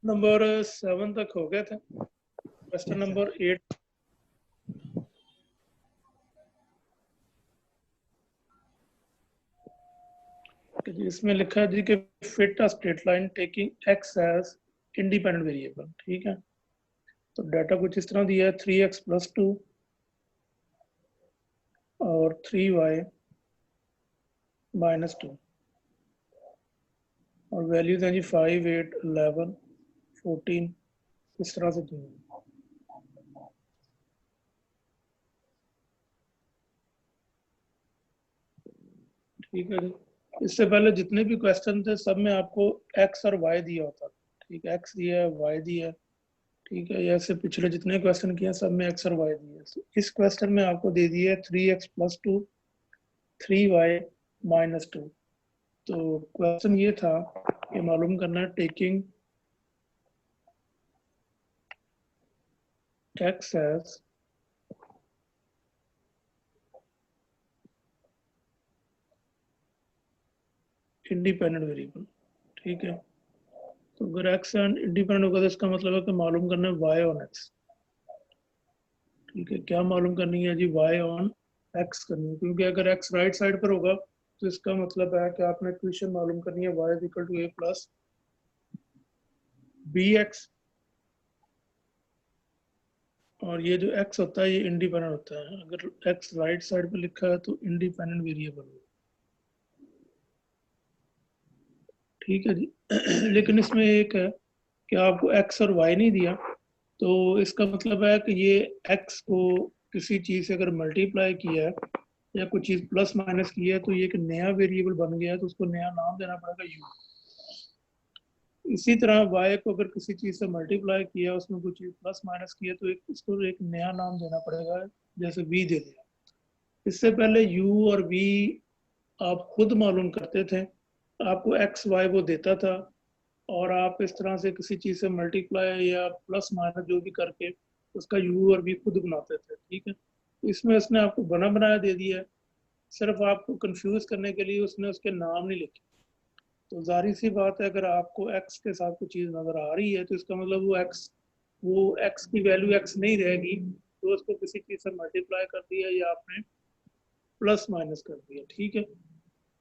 Number 7 तक हो गए थे। क्वेश्चन नंबर 8 इसमें लिखा है जी कि fit a straight line taking x as independent variable. ठीक है, तो डाटा कुछ इस तरह दिया है 3x+2 और 3y-2 और वैल्यूज हैं जी 5, 8, 11, 14 इस तरह से दी हैं। ठीक है जी, इससे पहले जितने भी क्वेश्चन थे सब में आपको x और y दिया होता था। ठीक है, x दिया है, y दिया है। ठीक है, ऐसे पिछले जितने क्वेश्चन किए सब में x और y दिए है। इस क्वेश्चन में आपको दे दिया है 3x+2 3y-2। तो क्वेश्चन ये था कि मालूम करना है taking x as independent variable. ठीक है, तो अगर x इंडिपेंडेंट होगा तो इसका मतलब है कि मालूम करना है y ऑन x। ठीक है, क्या मालूम करनी है जी? y ऑन x करनी है, क्योंकि अगर x राइट साइड पर होगा तो इसका मतलब है कि आपने इक्वेशन मालूम करनी है y = a + bx। और ये जो x होता है ये इंडिपेंडेंट होता है। अगर x राइट साइड पे लिखा है तो इंडिपेंडेंट वेरिएबल है। ठीक है जी लेकिन इसमें एक है कि आपको x और y नहीं दिया, तो इसका मतलब है कि ये x को किसी चीज से अगर मल्टीप्लाई किया है या कुछ चीज प्लस माइनस की है तो ये एक नया वेरिएबल बन गया है, तो उसको नया नाम देना पड़ेगा u। इसी तरह y को अगर किसी चीज से मल्टीप्लाई किया, उसमें कुछ चीज प्लस माइनस की है तो इसको एक नया नाम देना पड़ेगा, जैसे v दे दिया। इससे पहले u और v आप खुद मालूम करते थे, आपको x y वो देता था और आप इस तरह से किसी चीज से मल्टीप्लाई या प्लस माइनस जो भी करके उसका u और v खुद बनाते थे। ठीक है, इसमें उसने आपको बना बनाया दे दिया है, सिर्फ आपको कंफ्यूज करने के लिए उसने उसके नाम नहीं लिखे। तो जाहिर सी बात है, अगर आपको x के साथ कोई चीज़ नज़र आ रही है तो इसका मतलब वो x की वैल्यू x नहीं रहेगी, तो उसको किसी चीज़ से मल्टीप्लाई कर दिया या आपने प्लस माइनस कर दिया। ठीक है,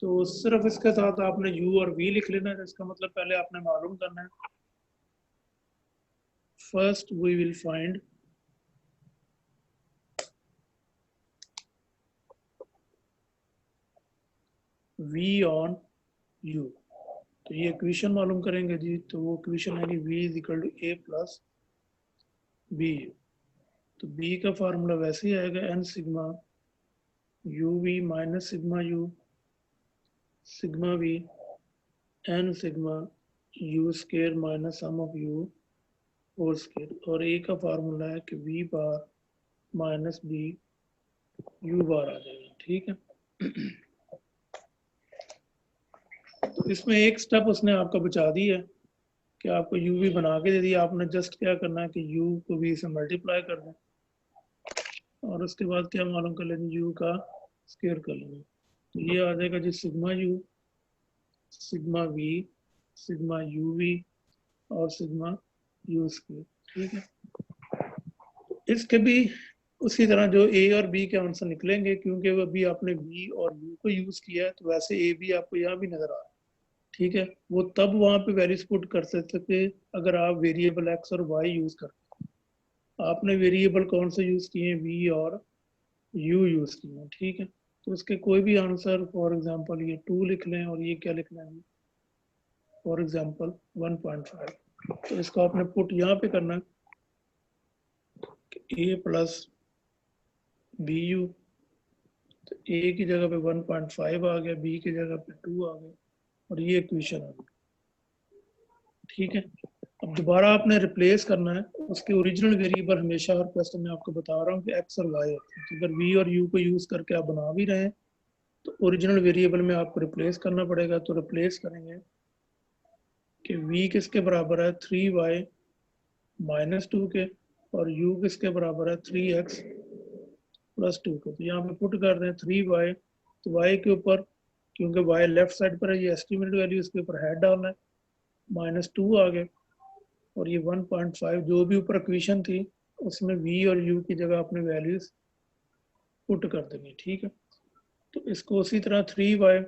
तो सिर्फ इसके साथ आपने u और v लिख लेना है। इसका मतलब पहले आपने मालूम करना है, first we will find v on u। तो ये इक्वेशन मालूम करेंगे जी, तो वो इक्वेशन है कि v = a + b। तो b का फार्मूला वैसे ही आएगा n sigma uv - sigma u sigma v n sigma u square minus sum of u whole square. और a का फार्मूला है कि v बार - b u बार आ जाएगा। ठीक है तो इसमें एक स्टेप उसने आपका बचा दी है कि आपको u भी बना के दे दिया, आपने जस्ट क्या करना है कि u को v से मल्टीप्लाई कर दें और उसके बाद क्या मालूम कर लेंगे, u का स्केयर कर लेंगे। तो ये आ जाएगा जी sigma u sigma v sigma uv और सिग्मा u स्क्वायर। ठीक है, इसके भी उसी तरह जो a और b के आंसर निकलेंगे, क्योंकि वो अभी आपने v और u को यूज किया है, तो वैसे a भी आपको यहाँ भी नजर आ रहा है। ठीक है, वो तब वहां पे वैल्यूज पुट कर सकते थे अगर आप वेरिएबल x और y यूज करते। आपने वेरिएबल कौन से यूज किए? v और u यूज किए हैं। ठीक है, तो इसके कोई भी आंसर, फॉर एग्जांपल ये 2 लिख लें और ये क्या लिखना है, फॉर एग्जांपल 1.5। तो इसको आपने पुट यहाँ पे करना है कि a + bu। तो a की जगह पे 1.5 आ गया, b की जगह पे 2 आ गया और ये इक्वेशन आ गई। ठीक है, अब दोबारा आपने रिप्लेस करना है उसके ओरिजिनल वेरिएबल। हमेशा हर क्वेश्चन में आपको बता रहा हूँ कि x और y होते हैं, तो अगर v और u को यूज करके आप बना भी रहे हैं तो ओरिजिनल वेरिएबल में आपको रिप्लेस करना पड़ेगा। तो रिप्लेस करेंगे कि v किसके बराबर है 3y - 2 के और u किसके बराबर है 3x + 2 के। तो यहाँ पे पुट कर दें 3y, तो y के ऊपर क्योंकि y लेफ्ट साइड पर है, ये एस्टिमेटेड वैल्यू इसके ऊपर हेड डालना है, -2 आ गए, और ये 1.5 जो भी ऊपर इक्वेशन थी उसमें v और u की जगह अपने वैल्यूज पुट कर देंगे। ठीक है, तो इसको उसी तरह 3y,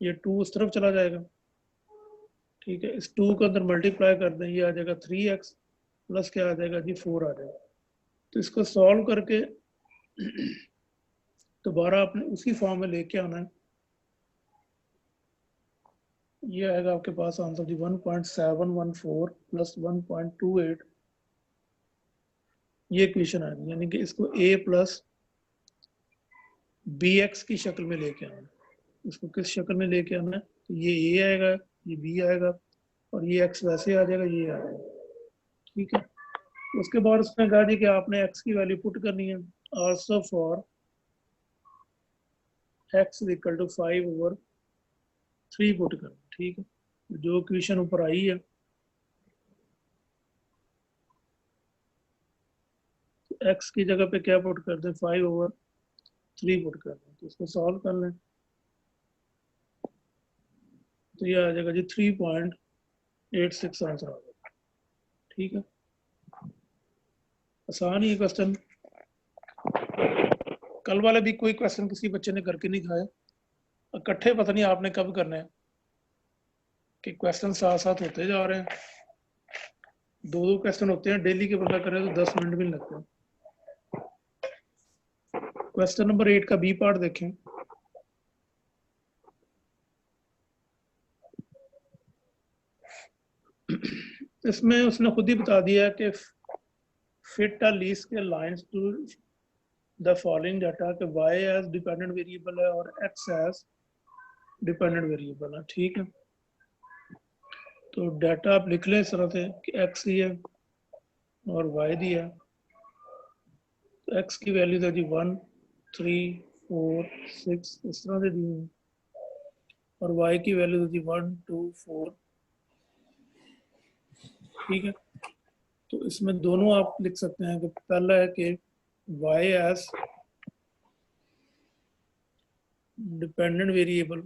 ये 2 उस तरफ चला जाएगा। ठीक है, इस 2 को अंदर मल्टीप्लाई कर दें, ये आ जाएगा 3x प्लस क्या आ जाएगा जी 4 आ जाएगा। तो इसको सॉल्व करके दोबारा आपने उसी फॉर्म में लेके आना है। ये आएगा आपके पास आंसर जी 1.714 प्लस 1.28, ये इक्वेशन आएगी, यानी कि इसको a प्लस bx की शक्ल में लेके आना है। इसको किस शक्ल में लेके आना है, तो ये a आएगा, ये b आएगा, और ये x वैसे आ जाएगा, ये आ जाएगा। ठीक है, उसके बाद उसने कहा जी कि आपने x की वैल्यू पुट करनी है, also for x is equal to 5/3 put करना। ठीक है, जो इक्वेशन ऊपर आई है, तो x की जगह पे क्या पुट कर दें, 5/3 पुट कर दें, तो इसको सॉल्व कर लें, तो ये आ जाएगा जी 3.86 आंसर आ जाएगा। ठीक है, आसान ही क्वेश्चन। कल वाले भी कोई क्वेश्चन किसी बच्चे ने करके नहीं खाया, इकट्ठे पता नहीं आपने कब करना है, कि क्वेश्चन साथ साथ होते जा रहे हैं, 2-2 क्वेश्चन होते हैं डेली के, बंदा करे तो 10 मिनट भी नहीं लगते। क्वेश्चन नंबर 8 का बी पार्ट देखें। इसमें उसने खुद ही बता दिया कि फिट अ लीस्ट के lines to the following data कि y एज डिपेंडेंट वेरिएबल है और x एज डिपेंडेंट वेरिएबल है। ठीक है, तो डाटा आप लिख लें इस तरह से कि x ही है और y दिया है, तो x की वैल्यू था जी 1, 3, 4, 6 इस तरह से दी है, और y की वैल्यू था जी 1, 2, 4। ठीक है, तो इसमें दोनों आप लिख सकते हैं कि पहला है कि y एज डिपेंडेंट वेरिएबल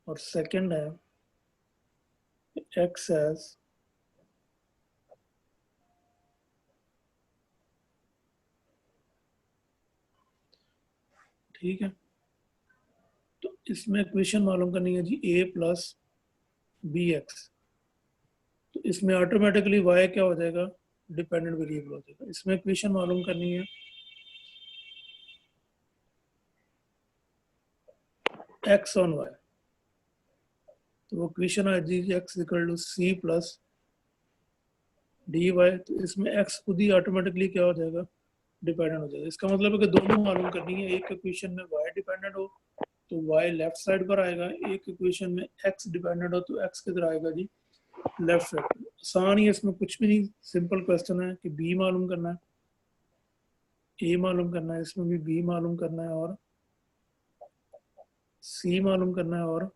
और सेकंड है x एज ठीक है, तो इसमें इक्वेशन मालूम करनी है जी a प्लस बी एक्स, तो इसमें ऑटोमेटिकली y क्या हो जाएगा, डिपेंडेंट वेरिएबल हो जाएगा। इसमें इक्वेशन मालूम करनी है x ऑन y, तो वो इक्वेशन आ जी x equal to c plus d y, तो इसमें x खुद ही ऑटोमेटिकली क्या हो जाएगा, डिपेंडेंट हो जाएगा। इसका मतलब है कि दोनों मालूम करनी है, एक इक्वेशन में y डिपेंडेंट हो तो y लेफ्ट साइड पर आएगा, एक इक्वेशन में x डिपेंडेंट हो तो x किधर आएगा जी, लेफ्ट साइड। आसान ही है, इसमें कुछ भी नहीं, सिंपल क्वेश्चन है कि b मालूम करना है, a मालूम करना है, इसमें भी b मालूम करना है और c मालूम करना है और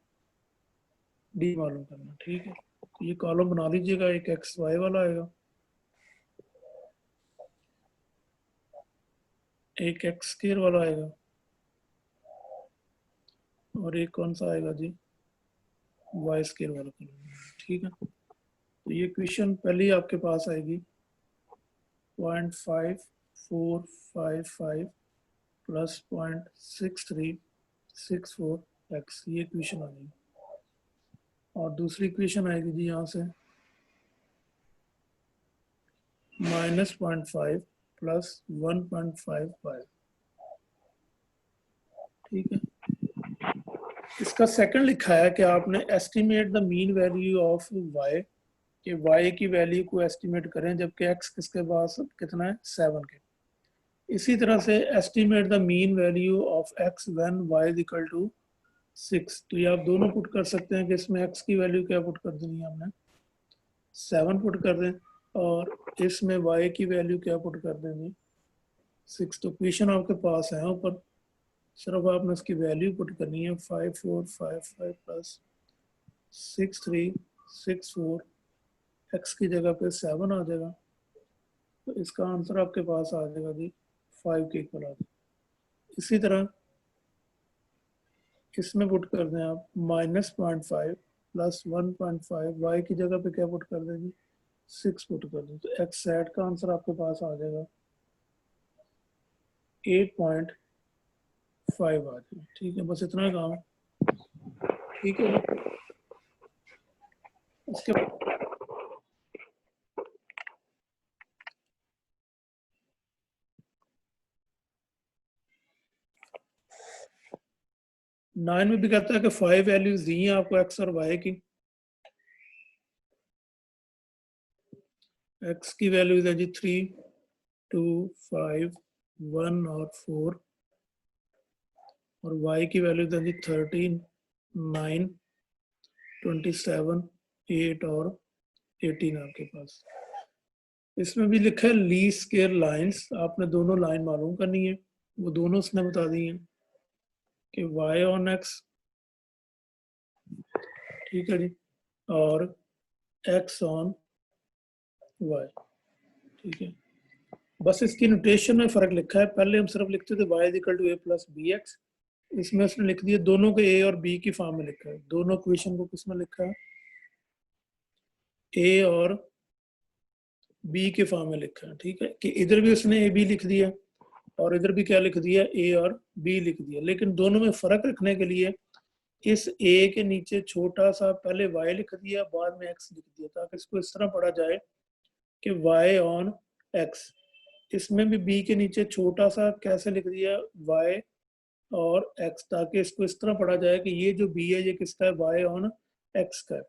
d मालूम करना है। ठीक है, तो ये कॉलम बना लीजिएगा, एक एक्स वाई वाला आएगा, एक एक्स स्क्वायर वाला आएगा, और एक कौन सा आएगा जी, वाई स्क्वायर वाला कॉलम। ठीक है, तो ये क्वेश्चन पहले ही आपके पास आएगी 0.5455 प्लस 0.6364x, ये क्वेश्चन आ जाएगी। और दूसरी क्वेश्चन आएगी जी यहाँ से -0.5 प्लस 1.55। ठीक है, इसका सेकंड लिखा है कि आपने estimate the mean value of y, कि y की वैल्यू को एस्टिमेट करें जबकि x किसके पास कितना है, 7 के। इसी तरह से estimate the mean value of x when y is equal to 6, तो ये आप दोनों पुट कर सकते हैं कि इसमें x की वैल्यू क्या पुट कर देनी है हमने, 7 पुट कर दें, और इसमें y की वैल्यू क्या पुट कर देंगे, 6। तो क्वेश्चन आपके पास है ऊपर, सिर्फ आपने उसकी वैल्यू पुट करनी है, 5455 प्लस 6364, x की जगह पे 7 आ जाएगा, तो इसका आंसर आपके पास आ जाएगा जी 5 के इक्वल आ जाएगा। इसी तरह इसमें पुट कर दें आप -0.5 प्लस 1.5, वाई की जगह पे क्या पुट कर दें जी 6 पुट कर दें, तो एक्स सेट का आंसर आपके पास आ जाएगा 8.5 आ जाएगा। ठीक है, बस इतना काम। ठीक है, उसके 9 में भी कहता है कि 5 वैल्यूज दी हैं आपको एक्स और वाई की। एक्स की वैल्यूज है जी 3, 2, 5, 1 और 4, और वाई की वैल्यूज है जी 13, 9, 27, 8 और 18 आपके पास। इसमें भी लिखा है लीस्ट स्क्वायर लाइंस, आपने दोनों लाइन मालूम करनी है, वो दोनों उसने बता दी है कि y ऑन x, ठीक है जी, और x ऑन y। ठीक है, बस इसकी नोटेशन में फर्क लिखा है, पहले हम सिर्फ लिखते थे y equal to a plus b x, इसमें उसने लिख दिया दोनों को a और b की फॉर्म में लिखा है, दोनों इक्वेशन को किसमें लिखा है a और b के फॉर्म में लिखा है। ठीक है, कि इधर भी उसने a b लिख दिया और इधर भी क्या लिख दिया a और b लिख दिया, लेकिन दोनों में फर्क रखने के लिए इस a के नीचे छोटा सा पहले y लिख दिया, बाद में x लिख दिया, ताकि इसको इस तरह पढ़ा जाए कि y ऑन x। इसमें भी b के नीचे छोटा सा कैसे लिख दिया y और x, ताकि इसको इस तरह पढ़ा जाए कि ये जो b है ये किसका है y ऑन x का है।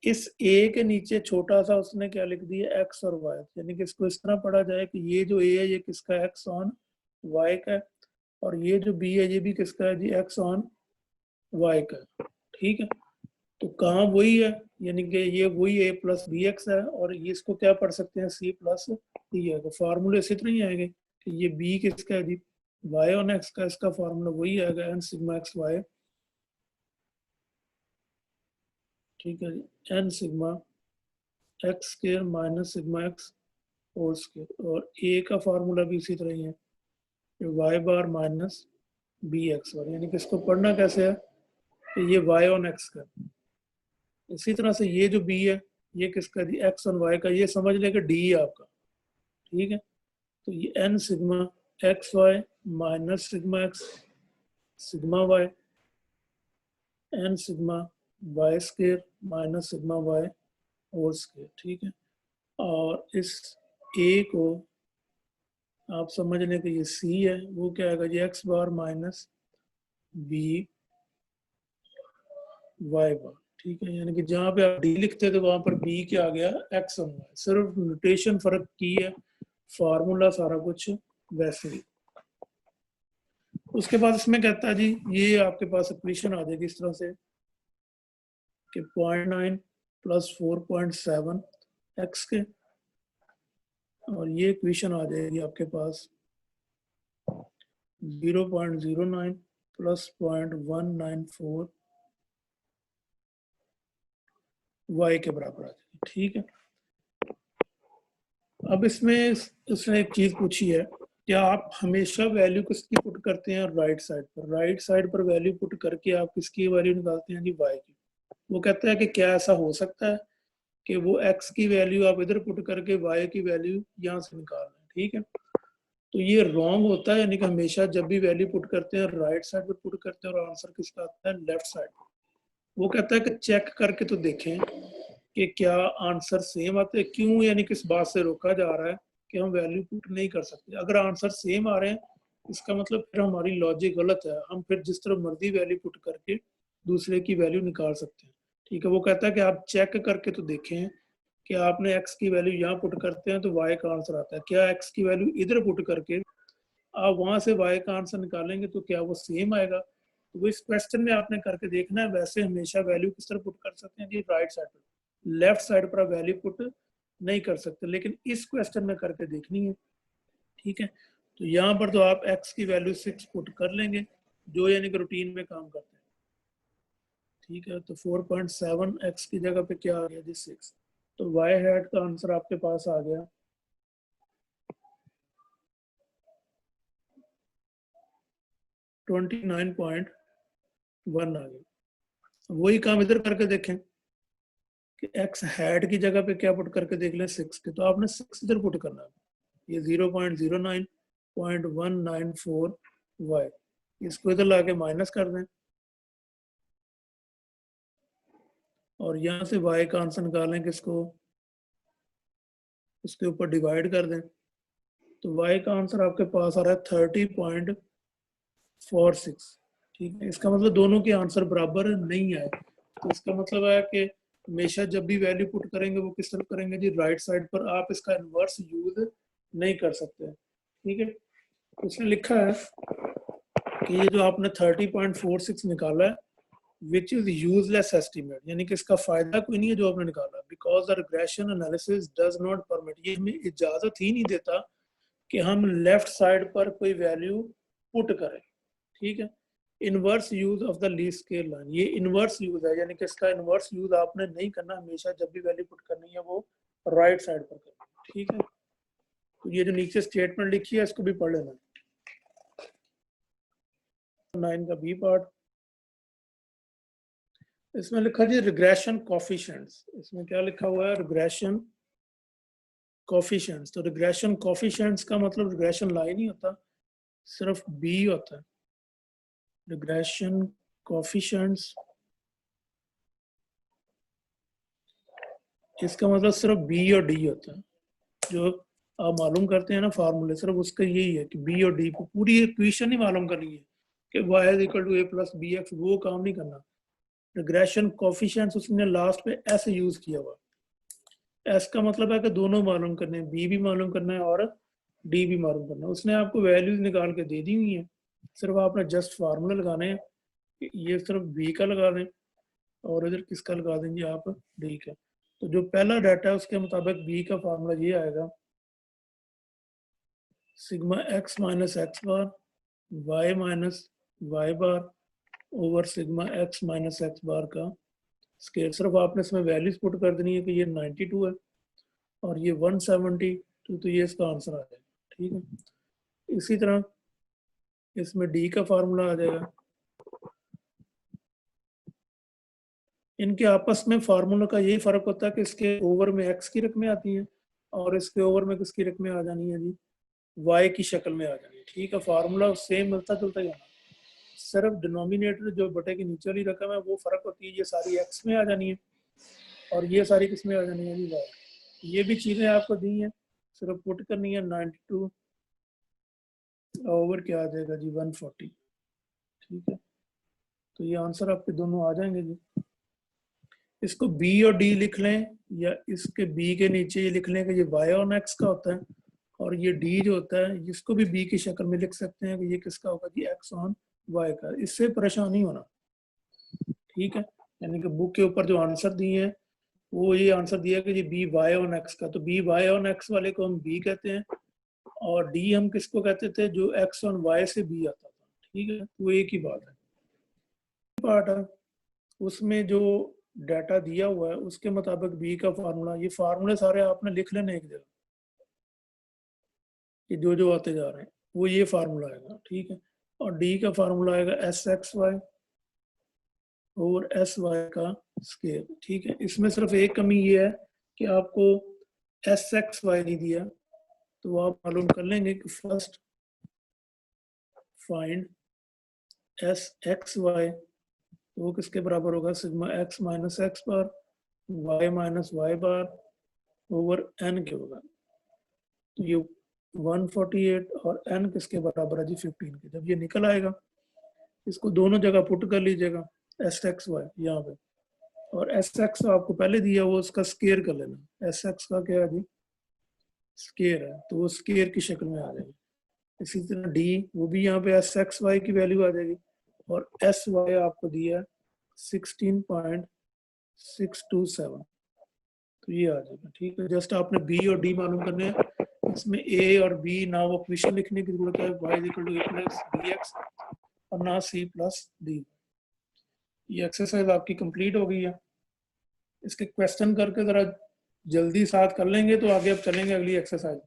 इस a के नीचे छोटा सा उसने क्या लिख दिया x और y, यानी कि इसको इस तरह पढ़ा जाए कि ये जो a है ये किसका है x ऑन y का है, और ये जो b है ये भी किसका है जी x ऑन y का। ठीक है, तो काम वही है, यानी कि ये वही a प्लस बी एक्स है, और ये इसको क्या पढ़ सकते हैं c प्लस डी है। तो फार्मूले इसी तरह ही आएंगे कि ये b किसका है जी y ऑन x का, इसका फार्मूला वही आएगा n सिग्मा एक्स वाई। ठीक है जी, n sigma x square minus sigma x whole square, और a का फार्मूला भी इसी तरह ही है y bar minus b x bar, यानी कि इसको पढ़ना कैसे है कि ये y ऑन x का। इसी तरह से ये जो b है ये किसका जी x और y का, ये समझ ले कि d है आपका। ठीक है, तो ये n sigma x y minus sigma x sigma y, n sigma y square minus sigma y whole square. ठीक है, और इस a को आप समझ लें कि ये c है, वो क्या आएगा जी x बार माइनस बी वाई बार। ठीक है, यानी कि जहाँ पे आप d लिखते थे वहां पर b क्या आ गया x और y, सिर्फ नोटेशन फर्क की है, फार्मूला सारा कुछ वैसे ही। उसके बाद इसमें कहता है जी ये आपके पास इक्वेशन आ जाएगी इस तरह से कि 0.9 प्लस 4.7 एक्स के, और ये इक्वेशन आ जाएगी आपके पास 0.09 प्लस 0.194 वाई के बराबर आ जाएगी। ठीक है, अब इसमें उसने एक चीज पूछी है, क्या आप हमेशा वैल्यू किसकी पुट करते हैं राइट साइड पर, राइट साइड पर वैल्यू पुट करके आप किसकी वैल्यू निकालते हैं जी वाई की। वो कहता है कि क्या ऐसा हो सकता है कि वो x की वैल्यू आप इधर पुट करके y की वैल्यू यहाँ से निकाल रहे हैं। ठीक है, तो ये रॉन्ग होता है, यानी कि हमेशा जब भी वैल्यू पुट करते हैं राइट साइड पर पुट करते हैं और आंसर किसका आता है लेफ्ट साइड पर। वो कहता है कि चेक करके तो देखें कि क्या आंसर सेम आते हैं, क्यों यानी किस बात से रोका जा रहा है कि हम वैल्यू पुट नहीं कर सकते। अगर आंसर सेम आ रहे हैं इसका मतलब फिर हमारी लॉजिक गलत है, हम फिर जिस तरह मर्जी वैल्यू पुट करके दूसरे की वैल्यू निकाल सकते हैं। ठीक है, वो कहता है कि आप चेक करके तो देखें कि आपने x की वैल्यू यहाँ पुट करते हैं तो y का आंसर आता है, क्या x की वैल्यू इधर पुट करके आप वहां से y का आंसर निकालेंगे तो क्या वो सेम आएगा। तो वो इस क्वेश्चन में आपने करके देखना है। वैसे हमेशा वैल्यू किस तरह पुट कर सकते हैं जी राइट साइड पर, लेफ्ट साइड पर वैल्यू पुट नहीं कर सकते, लेकिन इस क्वेश्चन में करके देखनी है। ठीक है, तो यहाँ पर तो आप x की वैल्यू 6 पुट कर लेंगे, जो यानी कि रूटीन में काम करते हैं। ठीक है, तो 4.7 x की जगह पे क्या आ गया जी 6, तो y हैट का आंसर आपके पास आ गया 29.1 आ गया। वही काम इधर करके देखें कि एक्स हैड की जगह पे क्या पुट करके देख लें 6 के, तो आपने 6 इधर पुट करना है। ये 0.09.194 वाई, इसको इधर लाके माइनस कर दें और यहाँ से y का आंसर निकालें किसको, उसके ऊपर डिवाइड कर दें, तो y का आंसर आपके पास आ रहा है 30.46। ठीक है, इसका मतलब दोनों के आंसर बराबर नहीं आए, तो इसका मतलब है कि हमेशा जब भी वैल्यू पुट करेंगे वो किस तरफ करेंगे जी, राइट साइड पर। आप इसका इन्वर्स यूज नहीं कर सकते। ठीक है, उसने लिखा है कि ये जो आपने 30.46 निकाला है विच इज यूजलेस एस्टिमेट, यानी कि इसका फायदा कोई नहीं है जो आपने निकाला, because the regression analysis does not permit, ये हमें इजाजत ही नहीं देता कि हम लेफ्ट साइड पर कोई वैल्यू पुट करें। ठीक है, inverse use of the least square line, ये इनवर्स यूज है, यानी कि इसका इनवर्स यूज आपने नहीं करना, हमेशा जब भी वैल्यू पुट करनी है वो राइट साइड पर करनी है। ठीक है, तो ये जो नीचे स्टेटमेंट लिखी है इसको भी पढ़ लेना। 9 का बी पार्ट, इसमें लिखा जी रिग्रेशन कोफिशिएंट्स, इसमें क्या लिखा हुआ है, रिग्रेशन कोफिशिएंट्स। तो रिग्रेशन कोफिशिएंट्स का मतलब रिग्रेशन लाइन ही होता, सिर्फ बी होता है। रिग्रेशन कोफिशिएंट्स इसका मतलब सिर्फ बी और डी होता है, जो आप मालूम करते हैं ना फार्मूले, सिर्फ उसका यही है कि बी और डी को पूरी इक्वेशन ही मालूम करनी है कि y is equal to a plus b x, वो काम नहीं करना। रिग्रेशन कोफिशिएंट्स उसने लास्ट पे s यूज किया हुआ, s का मतलब है कि दोनों मालूम करने हैं, b भी मालूम करना है और d भी मालूम करना है। उसने आपको वैल्यूज निकाल के दे दी हुई है, सिर्फ आपने जस्ट फार्मूले लगाने हैं, ये सिर्फ b का लगा दें और इधर किसका लगा देंगे आप, d का। तो जो पहला डाटा है उसके मुताबिक b का फार्मूला ये आएगा, sigma x minus x bar y minus y bar over sigma x minus x bar का स्केयर। सिर्फ आपने इसमें वैल्यूज पुट कर देनी है कि ये 92 है और ये 172, तो ये इसका आंसर आ जाएगा। ठीक है, इसी तरह इसमें d का फार्मूला आ जाएगा। इनके आपस में फार्मूला का यही फर्क होता है कि इसके ओवर में x की रकमें आती हैं और इसके ओवर में किसकी रकमें आ जानी है जी, y की शक्ल में आ जानी है। ठीक है, फार्मूला सेम मिलता जुलता ही होना, सिर्फ डिनोमिनेटर जो बटे की नीचे वाली रकम है वो फर्क होती है, ये सारी x में आ जानी है और ये सारी किस में आ जानी है जी, y। ये भी चीजें आपको दी हैं, सिर्फ पुट करनी है 92 ओवर क्या आ जाएगा जी 140। ठीक है, तो ये आंसर आपके दोनों आ जाएंगे जी। इसको b और d लिख लें या इसके b के नीचे ये लिख लें कि ये y ऑन x का होता है और ये d जो होता है इसको भी b की शक्ल में लिख सकते हैं कि ये किसका होगा जी, x ऑन y का। इससे परेशान नहीं होना। ठीक है, यानी कि बुक के ऊपर जो आंसर दिए हैं वो ये आंसर दिया कि ये b y ऑन x का, तो b y ऑन x वाले को हम b कहते हैं और d हम किसको कहते थे, जो x ऑन y से b आता था। ठीक है, वो एक ही बात है। पार्ट है उसमें जो डाटा दिया हुआ है उसके मुताबिक b का फार्मूला, ये फार्मूले सारे आपने लिख लेने एक जगह कि जो जो आते जा रहे हैं वो ये फार्मूला आएगा। ठीक है, और d का फार्मूला आएगा एस एक्स वाई और एस वाई का स्केयर। ठीक है, इसमें सिर्फ एक कमी ये है कि आपको एस एक्स वाई नहीं दिया, तो आप मालूम कर लेंगे कि first find s x y, तो वो किसके बराबर होगा, sigma x minus x bar y minus y bar over n के होगा। तो ये 148 और n किसके बराबर है जी 15 के। जब ये निकल आएगा इसको दोनों जगह पुट कर लीजिएगा एस एक्स वाई यहाँ पे, और एस एक्स आपको पहले दिया वो उसका स्केयर कर लेना, एस एक्स का क्या है जी स्केयर है, तो वो स्केयर की शक्ल में आ जाएगी। इसी तरह डी वो भी यहाँ पे एस एक्स वाई की वैल्यू आ जाएगी और एस वाई आपको दिया 16.627, तो ये आ जाएगा। ठीक है, जस्ट आपने बी और डी मालूम करने हैं, इसमें ए और बी ना वो इक्वेशन लिखने की जरूरत है, y equal to a plus b x और ना c प्लस डी। ये एक्सरसाइज आपकी कंप्लीट हो गई है। इसके क्वेश्चन करके जरा जल्दी साथ कर लेंगे तो आगे अब चलेंगे अगली एक्सरसाइज।